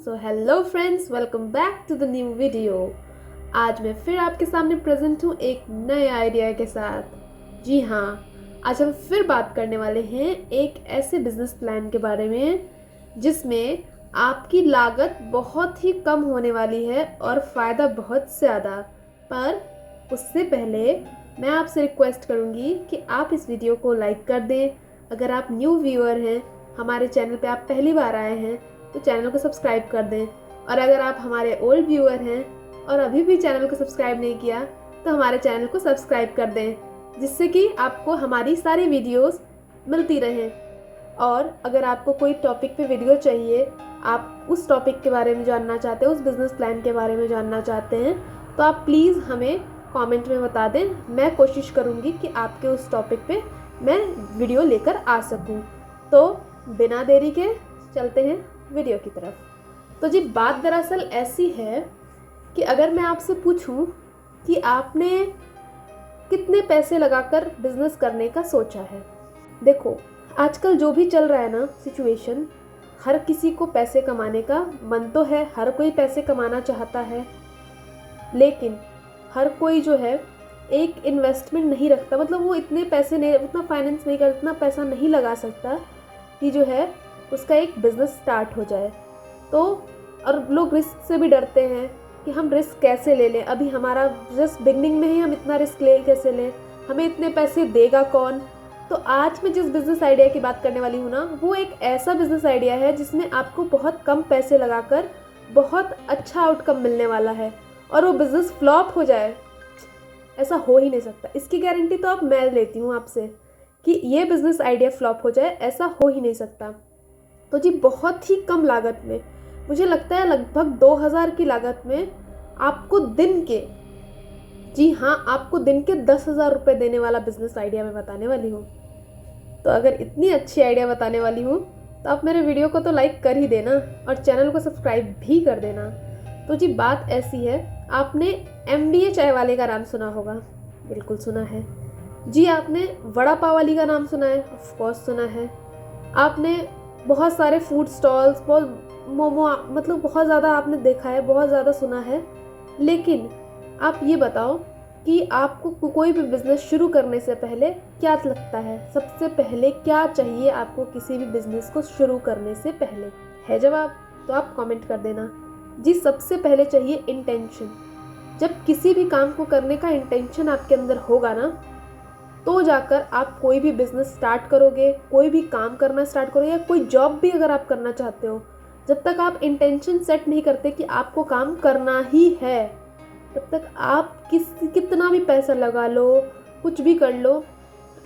So hello friends, welcome back to the new video. आज मैं फिर आपके सामने प्रेजेंट हूँ एक नए आइडिया के साथ। जी हाँ, आज हम फिर बात करने वाले हैं एक ऐसे बिजनेस प्लान के बारे में जिसमें आपकी लागत बहुत ही कम होने वाली है और फ़ायदा बहुत ज़्यादा। पर उससे पहले मैं आपसे रिक्वेस्ट करूँगी कि आप इस वीडियो को लाइक कर दें। अगर आप न्यू व्यूअर हैं, हमारे चैनल पे आप पहली बार आए हैं, तो चैनल को सब्सक्राइब कर दें। और अगर आप हमारे ओल्ड व्यूअर हैं और अभी भी चैनल को सब्सक्राइब नहीं किया, तो हमारे चैनल को सब्सक्राइब कर दें, जिससे कि आपको हमारी सारी वीडियोस मिलती रहें। और अगर आपको कोई टॉपिक पे वीडियो चाहिए, आप उस टॉपिक के बारे में जानना चाहते हैं, उस बिज़नेस प्लान के बारे में जानना चाहते हैं, तो आप प्लीज़ हमें कमेंट में बता दें। मैं कोशिश करूँगी कि आपके उस टॉपिक पे मैं वीडियो लेकर आ सकूँ। तो बिना देरी के चलते हैं वीडियो की तरफ। तो जी, बात दरअसल ऐसी है कि अगर मैं आपसे पूछूं कि आपने कितने पैसे लगाकर बिजनेस करने का सोचा है। देखो, आजकल जो भी चल रहा है ना सिचुएशन, हर किसी को पैसे कमाने का मन तो है, हर कोई पैसे कमाना चाहता है, लेकिन हर कोई जो है एक इन्वेस्टमेंट नहीं रखता। मतलब वो इतने पैसे नहीं, उतना फाइनेंस नहीं कर, इतना पैसा नहीं लगा सकता कि जो है उसका एक बिज़नेस स्टार्ट हो जाए। तो और लोग रिस्क से भी डरते हैं कि हम रिस्क कैसे ले लें, अभी हमारा जस्ट बिगनिंग में ही हम इतना रिस्क ले कैसे लें, हमें इतने पैसे देगा कौन। तो आज मैं जिस बिज़नेस आइडिया की बात करने वाली हूँ ना, वो एक ऐसा बिज़नेस आइडिया है जिसमें आपको बहुत कम पैसे लगाकर बहुत अच्छा आउटकम मिलने वाला है। और वो बिज़नेस फ्लॉप हो जाए, ऐसा हो ही नहीं सकता। इसकी गारंटी तो अब मैं लेती हूँ आपसे कि ये बिज़नेस आइडिया फ्लॉप हो जाए, ऐसा हो ही नहीं सकता। तो जी, बहुत ही कम लागत में, मुझे लगता है लगभग 2000 की लागत में आपको दिन के, जी हाँ, आपको दिन के 10,000 रुपये देने वाला बिज़नेस आइडिया मैं बताने वाली हूँ। तो अगर इतनी अच्छी आइडिया बताने वाली हूँ तो आप मेरे वीडियो को तो लाइक कर ही देना और चैनल को सब्सक्राइब भी कर देना। तो जी, बात ऐसी है, आपने MBA चाय वाले का नाम सुना होगा। बिल्कुल सुना है जी। आपने वड़ा पाव वाली का नाम सुना है, ऑफ कोर्स सुना है। आपने बहुत सारे फूड स्टॉल्स, बहुत मोमो, मतलब बहुत ज़्यादा आपने देखा है, बहुत ज़्यादा सुना है। लेकिन आप ये बताओ कि आपको कोई भी बिज़नेस शुरू करने से पहले क्या लगता है, सबसे पहले क्या चाहिए आपको किसी भी बिज़नेस को शुरू करने से पहले? है जवाब? तो आप कमेंट कर देना। जी, सबसे पहले चाहिए इंटेंशन। जब किसी भी काम को करने का इंटेंशन आपके अंदर होगा ना, तो जाकर आप कोई भी बिज़नेस स्टार्ट करोगे, कोई भी काम करना स्टार्ट करोगे, या कोई जॉब भी अगर आप करना चाहते हो, जब तक आप इंटेंशन सेट नहीं करते कि आपको काम करना ही है, तब तक आप कितना भी पैसा लगा लो, कुछ भी कर लो,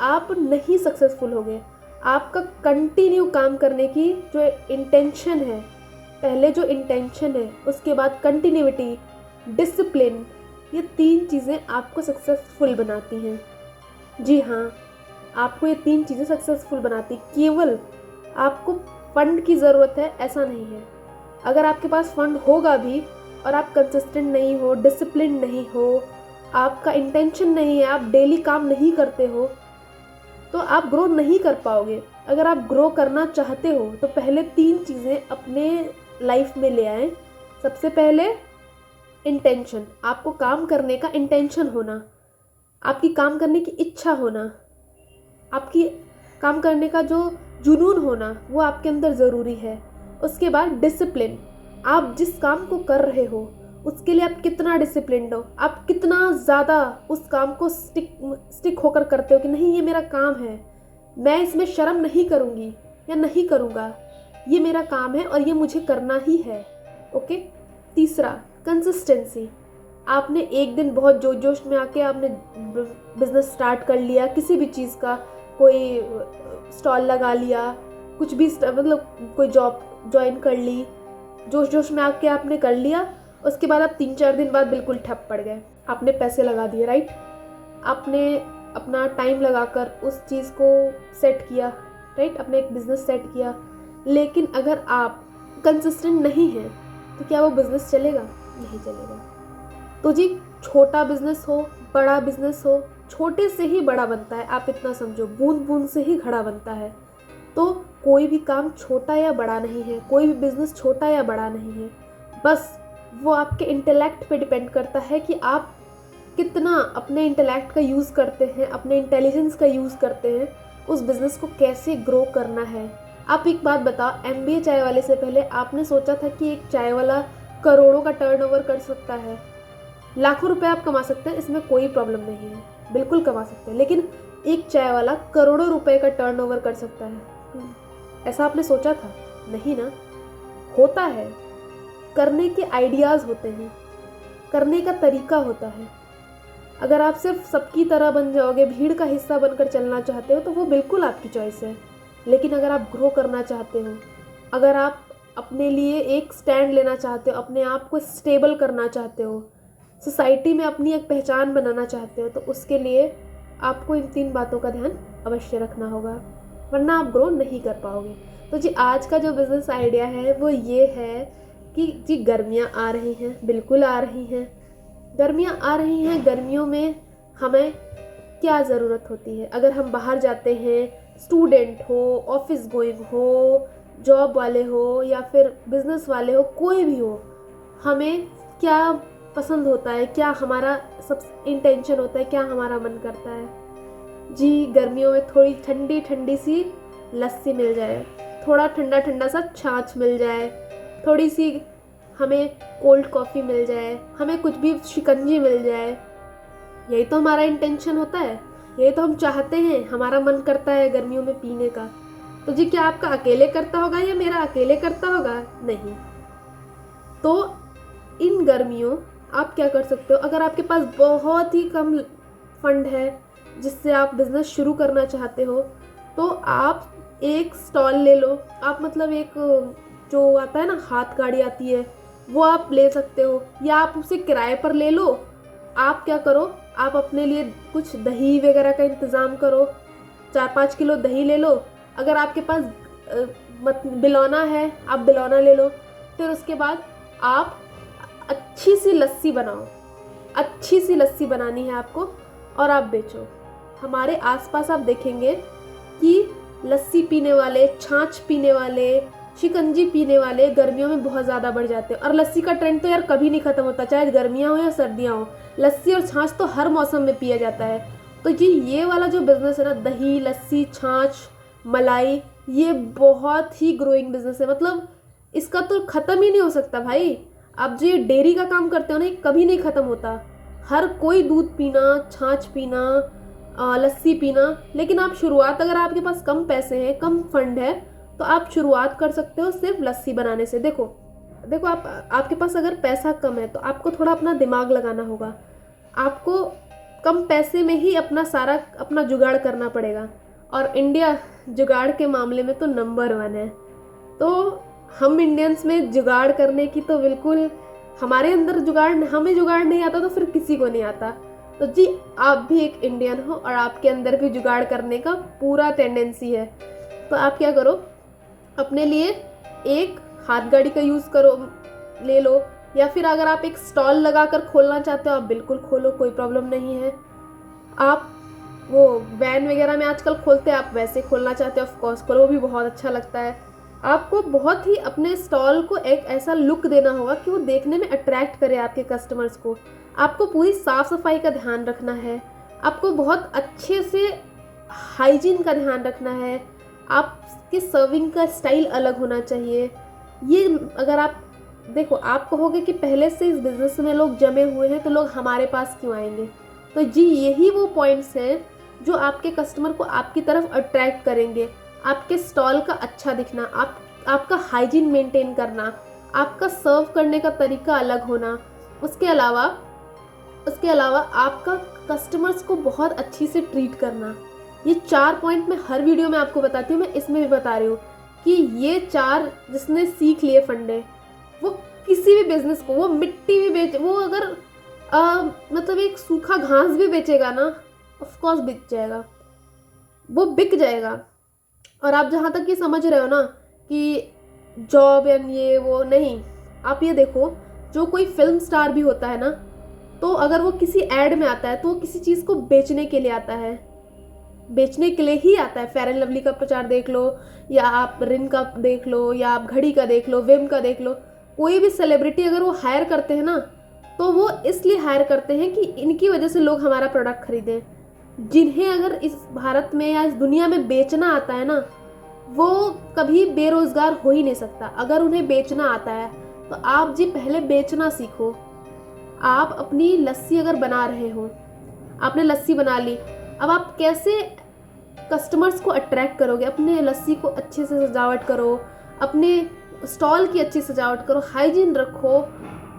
आप नहीं सक्सेसफुल होगे। आपका कंटिन्यू काम करने की जो इंटेंशन है, पहले जो इंटेंशन है, उसके बाद कंटिन्यूटी, डिसिप्लिन, ये 3 चीज़ें आपको सक्सेसफुल बनाती हैं। जी हाँ, आपको ये 3 चीज़ें सक्सेसफुल बनाती। केवल आपको फंड की ज़रूरत है, ऐसा नहीं है। अगर आपके पास फंड होगा भी और आप कंसिस्टेंट नहीं हो, डिसिप्लिन नहीं हो, आपका इंटेंशन नहीं है, आप डेली काम नहीं करते हो, तो आप ग्रो नहीं कर पाओगे। अगर आप ग्रो करना चाहते हो तो पहले 3 चीज़ें अपने लाइफ में ले आएँ। सबसे पहले इंटेंशन, आपको काम करने का इंटेंशन होना, आपकी काम करने की इच्छा होना, आपकी काम करने का जो जुनून होना, वो आपके अंदर ज़रूरी है। उसके बाद डिसिप्लिन, आप जिस काम को कर रहे हो उसके लिए आप कितना डिसिप्लिन्ड हो, आप कितना ज़्यादा उस काम को स्टिक होकर करते हो कि नहीं, ये मेरा काम है, मैं इसमें शर्म नहीं करूँगी या नहीं करूँगा, ये मेरा काम है और ये मुझे करना ही है। ओके। तीसरा, कंसिस्टेंसी। आपने एक दिन बहुत जोश में आके आपने बिज़नेस स्टार्ट कर लिया, किसी भी चीज़ का, कोई स्टॉल लगा लिया, कुछ भी, मतलब कोई जॉब ज्वाइन कर ली, जोश में आके आपने कर लिया। उसके बाद आप 3-4 दिन बाद बिल्कुल ठप पड़ गए। आपने पैसे लगा दिए, राइट, आपने अपना टाइम लगाकर उस चीज़ को सेट किया, राइट, अपने एक बिज़नेस सेट किया। लेकिन अगर आप कंसिस्टेंट नहीं हैं तो क्या वो बिज़नेस चलेगा? नहीं चलेगा। तो जी, छोटा बिज़नेस हो, बड़ा बिज़नेस हो, छोटे से ही बड़ा बनता है। आप इतना समझो, बूंद बूंद से ही घड़ा बनता है। तो कोई भी काम छोटा या बड़ा नहीं है, कोई भी बिजनेस छोटा या बड़ा नहीं है। बस वो आपके इंटेलेक्ट पे डिपेंड करता है कि आप कितना अपने इंटेलेक्ट का यूज़ करते हैं, अपने इंटेलिजेंस का यूज़ करते हैं, उस बिज़नेस को कैसे ग्रो करना है। आप एक बात बताओ, एमबीए चाय वाले से पहले आपने सोचा था कि एक चाय वाला करोड़ों का टर्नओवर कर सकता है? लाखों रुपए आप कमा सकते हैं, इसमें कोई प्रॉब्लम नहीं है, बिल्कुल कमा सकते हैं। लेकिन एक चाय वाला करोड़ों रुपए का टर्नओवर कर सकता है, ऐसा आपने सोचा था? नहीं ना। होता है, करने के आइडियाज़ होते हैं, करने का तरीका होता है। अगर आप सिर्फ सबकी तरह बन जाओगे, भीड़ का हिस्सा बनकर चलना चाहते हो, तो वो बिल्कुल आपकी चॉइस है। लेकिन अगर आप ग्रो करना चाहते हो, अगर आप अपने लिए एक स्टैंड लेना चाहते हो, अपने आप को स्टेबल करना चाहते हो, सोसाइटी में अपनी एक पहचान बनाना चाहते हो, तो उसके लिए आपको इन 3 बातों का ध्यान अवश्य रखना होगा, वरना आप ग्रो नहीं कर पाओगे। तो जी आज का जो बिज़नेस आइडिया है वो ये है कि जी गर्मियाँ आ रही हैं, बिल्कुल आ रही हैं, गर्मियाँ आ रही हैं। गर्मियों में हमें क्या ज़रूरत होती है? अगर हम बाहर जाते हैं, स्टूडेंट हो, ऑफिस गोइंग हो, जॉब वाले हो या फिर बिज़नेस वाले हो, कोई भी हो, हमें क्या पसंद होता है, क्या हमारा सब इंटेंशन होता है, क्या हमारा मन करता है? जी गर्मियों में थोड़ी ठंडी ठंडी सी लस्सी मिल जाए, थोड़ा ठंडा ठंडा सा छाछ मिल जाए, थोड़ी सी हमें कोल्ड कॉफ़ी मिल जाए, हमें कुछ भी शिकंजी मिल जाए। यही तो हमारा इंटेंशन होता है, यही तो हम चाहते हैं, हमारा मन करता है गर्मियों में पीने का। तो जी क्या आपका अकेले करता होगा या मेरा अकेले करता होगा? नहीं। तो इन गर्मियों आप क्या कर सकते हो? अगर आपके पास बहुत ही कम फंड है जिससे आप बिज़नेस शुरू करना चाहते हो, तो आप एक स्टॉल ले लो। आप मतलब एक जो आता है ना, हाथ गाड़ी आती है, वो आप ले सकते हो, या आप उसे किराए पर ले लो। आप क्या करो, आप अपने लिए कुछ दही वगैरह का इंतज़ाम करो, 4-5 किलो दही ले लो। अगर आपके पास बिलौना है, आप बिलौना ले लो। फिर उसके बाद आप अच्छी सी लस्सी बनाओ, अच्छी सी लस्सी बनानी है आपको, और आप बेचो। हमारे आसपास आप देखेंगे कि लस्सी पीने वाले, छाछ पीने वाले, शिकंजी पीने वाले गर्मियों में बहुत ज़्यादा बढ़ जाते हैं। और लस्सी का ट्रेंड तो यार कभी नहीं ख़त्म होता, चाहे गर्मियाँ हो या सर्दियाँ हो, लस्सी और छाछ तो हर मौसम में पिया जाता है। तो जी ये वाला जो बिज़नेस है ना, दही, लस्सी, छाछ, मलाई, ये बहुत ही ग्रोइंग बिज़नेस है। मतलब इसका तो ख़त्म ही नहीं हो सकता भाई। आप जो ये डेयरी का काम करते हो ना, ये कभी नहीं ख़त्म होता। हर कोई दूध पीना, छाछ पीना, लस्सी पीना। लेकिन आप शुरुआत, अगर आपके पास कम पैसे हैं, कम फंड है, तो आप शुरुआत कर सकते हो सिर्फ लस्सी बनाने से। देखो आपके पास अगर पैसा कम है तो आपको थोड़ा अपना दिमाग लगाना होगा। आपको कम पैसे में ही अपना जुगाड़ करना पड़ेगा। और इंडिया जुगाड़ के मामले में तो नंबर 1 है। तो हम इंडियंस में जुगाड़ करने की तो बिल्कुल, हमारे अंदर हमें जुगाड़ नहीं आता तो फिर किसी को नहीं आता। तो जी आप भी एक इंडियन हो और आपके अंदर भी जुगाड़ करने का पूरा टेंडेंसी है। तो आप क्या करो, अपने लिए एक हाथ गाड़ी का यूज़ करो, ले लो। या फिर अगर आप एक स्टॉल लगाकर खोलना चाहते हो, आप बिल्कुल खोलो, कोई प्रॉब्लम नहीं है। आप वो वैन वगैरह में आजकल खोलते हैं, आप वैसे खोलना चाहते हो, ऑफ कोर्स खोलो, वो भी बहुत अच्छा लगता है। आपको बहुत ही अपने स्टॉल को एक ऐसा लुक देना होगा कि वो देखने में अट्रैक्ट करे आपके कस्टमर्स को। आपको पूरी साफ़ सफाई का ध्यान रखना है, आपको बहुत अच्छे से हाइजीन का ध्यान रखना है, आपके सर्विंग का स्टाइल अलग होना चाहिए। ये अगर आप देखो, आप कहोगे कि पहले से इस बिज़नेस में लोग जमे हुए हैं तो लोग हमारे पास क्यों आएंगे? तो जी यही वो पॉइंट्स हैं जो आपके कस्टमर को आपकी तरफ अट्रैक्ट करेंगे। आपके स्टॉल का अच्छा दिखना, आपका हाइजीन मेंटेन करना, आपका सर्व करने का तरीका अलग होना, उसके अलावा आपका कस्टमर्स को बहुत अच्छी से ट्रीट करना। ये 4 पॉइंट मैं हर वीडियो में आपको बताती हूँ, मैं इसमें भी बता रही हूँ कि ये 4 जिसने सीख लिए फंडे, वो किसी भी बिजनेस को, वो मिट्टी भी बेच, वो अगर मतलब एक सूखा घास भी बेचेगा ना, ऑफ कोर्स बिक जाएगा, वो बिक जाएगा। और आप जहाँ तक ये समझ रहे हो ना कि जॉब एंड ये वो नहीं, आप ये देखो, जो कोई फिल्म स्टार भी होता है ना, तो अगर वो किसी एड में आता है तो वो किसी चीज़ को बेचने के लिए आता है। बेचने के लिए ही आता है। फेयर एंड लवली का प्रचार देख लो, या आप रिन का देख लो, या आप घड़ी का देख लो, विम का देख लो। कोई भी सेलिब्रिटी अगर वो हायर करते हैं ना, तो वो इसलिए हायर करते हैं कि इनकी वजह से लोग हमारा प्रोडक्ट खरीदें। जिन्हें अगर इस भारत में या इस दुनिया में बेचना आता है ना, वो कभी बेरोजगार हो ही नहीं सकता। अगर उन्हें बेचना आता है तो आप जी पहले बेचना सीखो। आप अपनी लस्सी अगर बना रहे हो, आपने लस्सी बना ली, अब आप कैसे कस्टमर्स को अट्रैक्ट करोगे? अपने लस्सी को अच्छे से सजावट करो, अपने स्टॉल की अच्छी सजावट करो, हाइजीन रखो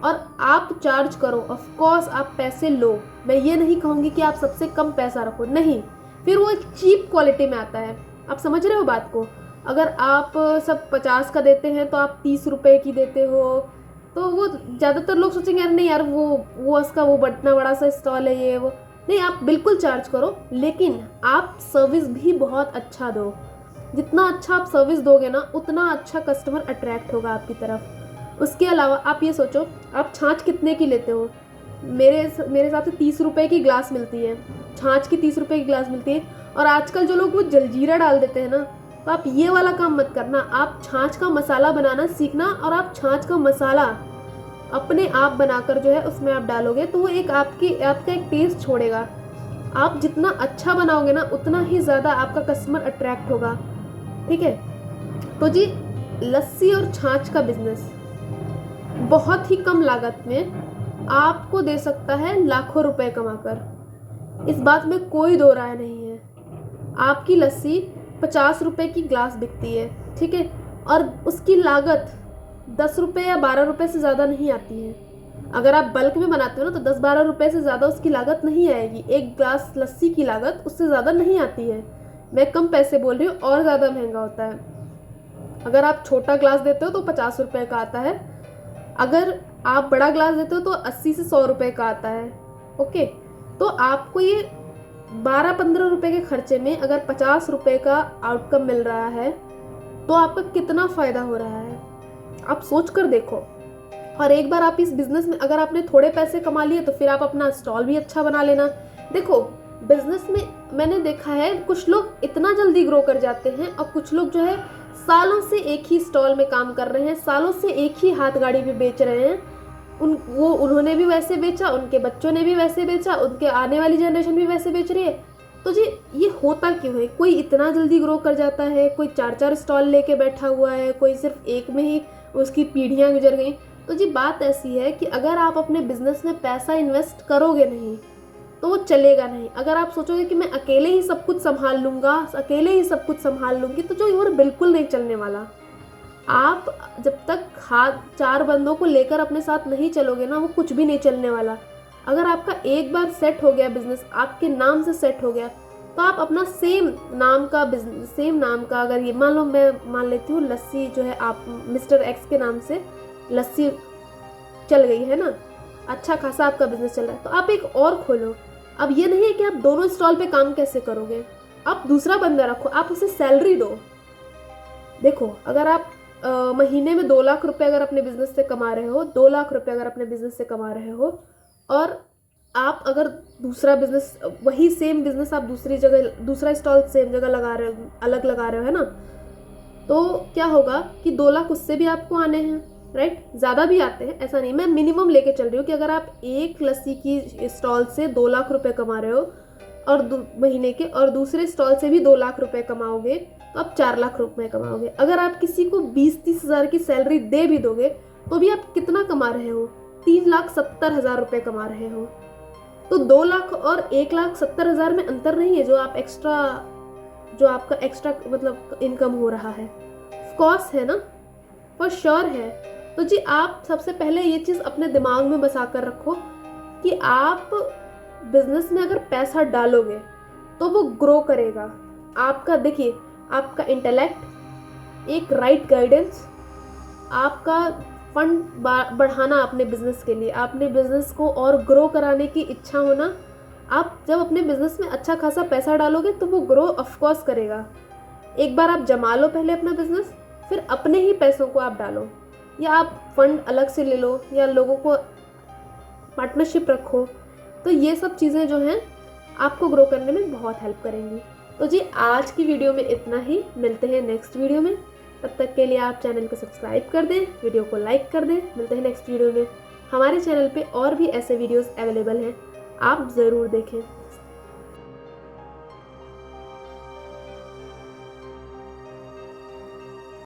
और आप चार्ज करो। ऑफ कोर्स आप पैसे लो, मैं ये नहीं कहूँगी कि आप सबसे कम पैसा रखो, नहीं, फिर वो चीप क्वालिटी में आता है। आप समझ रहे हो बात को? अगर आप सब 50 का देते हैं तो आप 30 रुपए की देते हो, तो वो ज़्यादातर लोग सोचेंगे यार नहीं यार, वो उसका वो इतना बड़ा सा स्टॉल है, ये वो। नहीं, आप बिल्कुल चार्ज करो, लेकिन आप सर्विस भी बहुत अच्छा दो। जितना अच्छा आप सर्विस दोगे ना, उतना अच्छा कस्टमर अट्रैक्ट होगा आपकी तरफ। उसके अलावा आप ये सोचो, आप छाछ कितने की लेते हो? मेरे हिसाब से 30 रुपए की ग्लास मिलती है, छाछ की 30 रुपए की ग्लास मिलती है। और आजकल जो लोग वो जलजीरा डाल देते हैं ना, तो आप ये वाला काम मत करना। आप छाछ का मसाला बनाना सीखना, और आप छाछ का मसाला अपने आप बनाकर जो है उसमें आप डालोगे, तो वो आपका एक टेस्ट छोड़ेगा। आप जितना अच्छा बनाओगे ना, उतना ही ज़्यादा आपका कस्टमर अट्रैक्ट होगा। ठीक है? तो जी, लस्सी और छाछ का बिजनेस बहुत ही कम लागत में आपको दे सकता है लाखों रुपए कमाकर। इस बात में कोई दो राय नहीं है। आपकी लस्सी 50 रुपए की ग्लास बिकती है, ठीक है, और उसकी लागत 10 रुपये या 12 रुपये से ज़्यादा नहीं आती है। अगर आप बल्क में बनाते हो ना, तो 10-12 रुपये से ज़्यादा उसकी लागत नहीं आएगी। एक ग्लास लस्सी की लागत उससे ज़्यादा नहीं आती है। मैं कम पैसे बोल रही हूँ, और ज़्यादा महंगा होता है। अगर आप छोटा ग्लास देते हो तो 50 रुपये का आता है, अगर आप बड़ा ग्लास देते हो तो 80 से 100 रुपये का आता है। ओके, तो आपको ये 12-15 रुपये के खर्चे में अगर 50 रुपये का आउटकम मिल रहा है, तो आपका कितना फ़ायदा हो रहा है आप सोच कर देखो। और एक बार आप इस बिज़नेस में अगर आपने थोड़े पैसे कमा लिए, तो फिर आप अपना स्टॉल भी अच्छा बना लेना। देखो, बिज़नेस में मैंने देखा है कुछ लोग इतना जल्दी ग्रो कर जाते हैं, और कुछ लोग जो है सालों से एक ही स्टॉल में काम कर रहे हैं, सालों से एक ही हाथ गाड़ी पे बेच रहे हैं। उन्होंने भी वैसे बेचा, उनके बच्चों ने भी वैसे बेचा, उनके आने वाली जनरेशन भी वैसे बेच रही है। तो जी, ये होता क्यों है? कोई इतना जल्दी ग्रो कर जाता है, कोई 4-4 स्टॉल लेके बैठा हुआ है, कोई सिर्फ एक में ही उसकी पीढ़ियाँ गुजर गई। तो जी, बात ऐसी है कि अगर आप अपने बिजनेस में पैसा इन्वेस्ट करोगे नहीं, तो वो चलेगा नहीं। अगर आप सोचोगे कि मैं अकेले ही सब कुछ संभाल लूँगा, अकेले ही सब कुछ संभाल लूँगी, तो जो और बिल्कुल नहीं चलने वाला। आप जब तक हाथ 4 बंदों को लेकर अपने साथ नहीं चलोगे ना, वो कुछ भी नहीं चलने वाला। अगर आपका एक बार सेट हो गया बिजनेस, आपके नाम से सेट हो गया, तो आप अपना सेम नाम का बिजनेस, सेम नाम का, अगर ये मान लो मैं मान लेती हूँ लस्सी जो है, आप मिस्टर एक्स के नाम से लस्सी चल गई है ना, अच्छा खासा आपका बिजनेस चल रहा है, तो आप एक और खोलो। अब ये नहीं है कि आप दोनों स्टॉल पे काम कैसे करोगे, आप दूसरा बंदा रखो, आप उसे सैलरी दो। देखो, अगर आप महीने में 2 लाख रुपए अगर अपने बिजनेस से कमा रहे हो, 2 लाख रुपए अगर अपने बिजनेस से कमा रहे हो, और आप अगर दूसरा बिजनेस, वही सेम बिजनेस आप दूसरी जगह, दूसरा स्टॉल सेम जगह लगा रहे हो, अलग लगा रहे हो, है ना, तो क्या होगा कि 2 लाख उससे भी आपको आने हैं, राइट? ज़्यादा भी आते हैं, ऐसा नहीं, मैं मिनिमम लेके चल रही हूँ कि अगर आप एक लस्सी की स्टॉल से 2 लाख रुपए कमा रहे हो और महीने के, और दूसरे स्टॉल से भी 2 लाख रुपए कमाओगे, तो आप 4 लाख रुपए कमाओगे। अगर आप किसी को 20-30 हज़ार की सैलरी दे भी दोगे, तो भी आप कितना कमा रहे हो? 3,70,000 रुपये कमा रहे हो। तो 2 लाख और 1,70,000 में अंतर नहीं है जो आपका एक्स्ट्रा मतलब इनकम हो रहा है। ऑफ कोर्स है ना, फॉर श्योर है। तो जी, आप सबसे पहले ये चीज़ अपने दिमाग में बसा कर रखो कि आप बिजनेस में अगर पैसा डालोगे तो वो ग्रो करेगा। आपका, देखिए, आपका इंटेलेक्ट, एक राइट गाइडेंस, आपका फंड बढ़ाना अपने बिजनेस के लिए, आपने बिजनेस को और ग्रो कराने की इच्छा होना, आप जब अपने बिजनेस में अच्छा खासा पैसा डालोगे तो वो ग्रो ऑफ कोर्स करेगा। एक बार आप जमा लो पहले अपना बिजनेस, फिर अपने ही पैसों को आप डालो, या आप फंड अलग से ले लो, या लोगों को पार्टनरशिप रखो। तो ये सब चीज़ें जो हैं आपको ग्रो करने में बहुत हेल्प करेंगी। तो जी आज की वीडियो में इतना ही, मिलते हैं नेक्स्ट वीडियो में। तब तक के लिए आप चैनल को सब्सक्राइब कर दें, वीडियो को लाइक कर दें। मिलते हैं नेक्स्ट वीडियो में। हमारे चैनल पे और भी ऐसे वीडियोस अवेलेबल हैं, आप ज़रूर देखें।